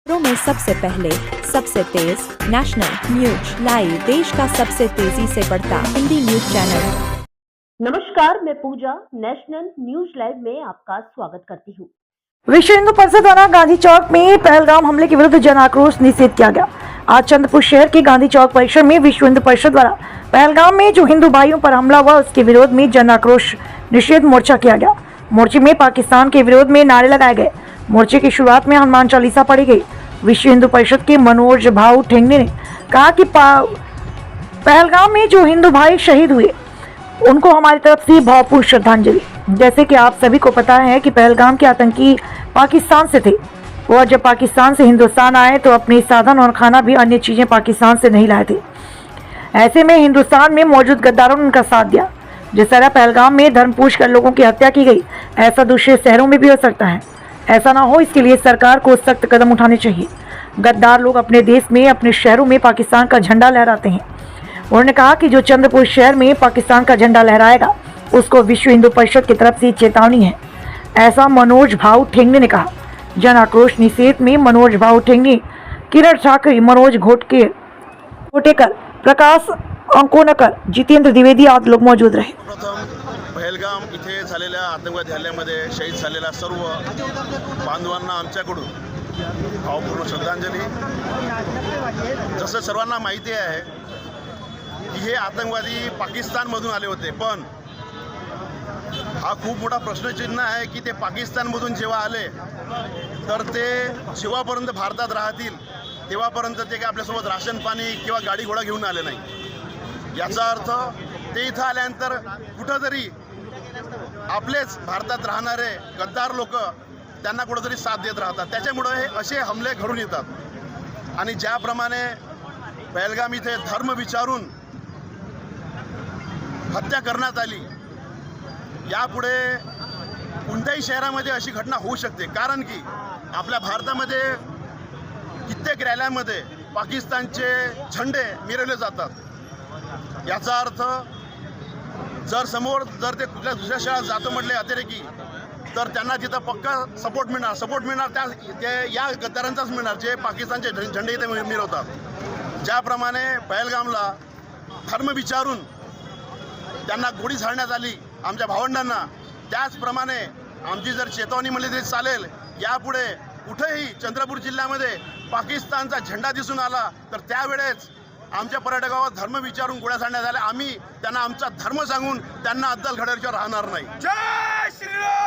खबरों में सबसे पहले सबसे तेज नेशनल न्यूज लाइव, देश का सबसे तेजी से बढ़ता हिंदी न्यूज चैनल। नमस्कार, मैं पूजा नेशनल न्यूज लाइव में आपका स्वागत करती हूँ। विश्व हिंदू परिषद द्वारा गांधी चौक में पहलगाम हमले के विरुद्ध जन आक्रोश निषेध किया गया। आज चंद्रपुर शहर के गांधी चौक परिसर में विश्व हिंदू परिषद द्वारा पहलगाम में जो हिंदू भाइयों पर हमला हुआ उसके विरोध में जन आक्रोश निषेध मोर्चा किया गया। मोर्चे में पाकिस्तान के विरोध में नारे लगाए गए। मोर्चे की शुरुआत में हनुमान चालीसा पढ़ी गई। विश्व हिंदू परिषद के मनोज भाऊ ठेंगने ने कहा कि पहलगाम में जो हिंदू भाई शहीद हुए उनको हमारी तरफ से भावपूर्ण श्रद्धांजलि। जैसे कि आप सभी को पता है कि पहलगाम के आतंकी पाकिस्तान से थे। वह जब पाकिस्तान से हिंदुस्तान आए तो अपने साधन और खाना भी अन्य चीजें पाकिस्तान से नहीं लाए थे। ऐसे में हिंदुस्तान में मौजूद गद्दारों ने उनका साथ दिया। जिस तरह पहलगाम में धर्म पूछ कर लोगों की हत्या की गई, ऐसा दूसरे शहरों में भी हो सकता है। ऐसा ना हो, इसके लिए सरकार को सख्त कदम उठाने चाहिए। गद्दार लोग अपने देश में, अपने शहरों में पाकिस्तान का झंडा लहराते हैं। उन्होंने कहा कि जो चंद्रपुर शहर में पाकिस्तान का झंडा लहराएगा उसको विश्व हिंदू परिषद की तरफ से चेतावनी है, ऐसा मनोज भाऊ ठेंगने ने कहा। जन आक्रोश निषेध में मनोज भाऊ ठेंगने, किरण ठाकरे, मनोज घोटेकर, प्रकाश अंकोनकर, जितेंद्र द्विवेदी आदि लोग मौजूद रहे। प्रथम पहलगाम इथे झालेल्या आतंकवादी हल्ल्यामध्ये शहीद झालेल्या सर्व बांधवांना आमच्याकडून भावपूर्ण श्रद्धांजली। जसं सर्वांना माहिती आहे की हे आतंकवादी पाकिस्तानमधून आले होते, पण हा खूप मोठा प्रश्नचिन्ह आहे की ते पाकिस्तानमधून जेव्हा आले तर ते जेव्हापर्यंत भारतात राहतील तेव्हापर्यंत ते काय आपल्यासोबत राशन पाणी किंवा गाडी घोडा घेऊन आले नाही। याचा अर्थ ते इथं आल्यानंतर कुठंतरी आपलेच भारतात राहणारे गद्दार लोक त्यांना कुठंतरी साथ देत राहतात। त्याच्यामुळे हे असे हमले घडून येतात। आणि ज्याप्रमाणे पहलगाम इथे धर्म विचारून हत्या करण्यात आली, यापुढे कोणत्याही शहरामध्ये अशी घटना होऊ शकते। कारण की आपल्या भारतामध्ये कित्येक रॅल्यांमध्ये पाकिस्तानचे झेंडे मिरवले जातात। याचा अर्थ जर ते कुठल्या दुसऱ्या शहरात जातो म्हटले अतिरेकी, तर त्यांना तिथं पक्का सपोर्ट मिळणार त्या या गद्दारांचाच मिळणार जे पाकिस्तानचे झेंडे इथे मिरवतात। ज्याप्रमाणे पहलगामला धर्म विचारून त्यांना गोळी झाडण्यात आली आमच्या भावंडांना, त्याचप्रमाणे आमची जर चेतावणी म्हणली तरी चालेल, यापुढे कुठेही चंद्रपूर जिल्ह्यामध्ये पाकिस्तानचा झेंडा दिसून आला तर त्यावेळेस आमच्या पर्यटकावर धर्म विचारून गोळ्या झाडण्यात आल्या। आम्ही त्यांना आमचा धर्म सांगून त्यांना अद्दल घडवल्याशिवाय राहणार नाही। जय श्रीराम।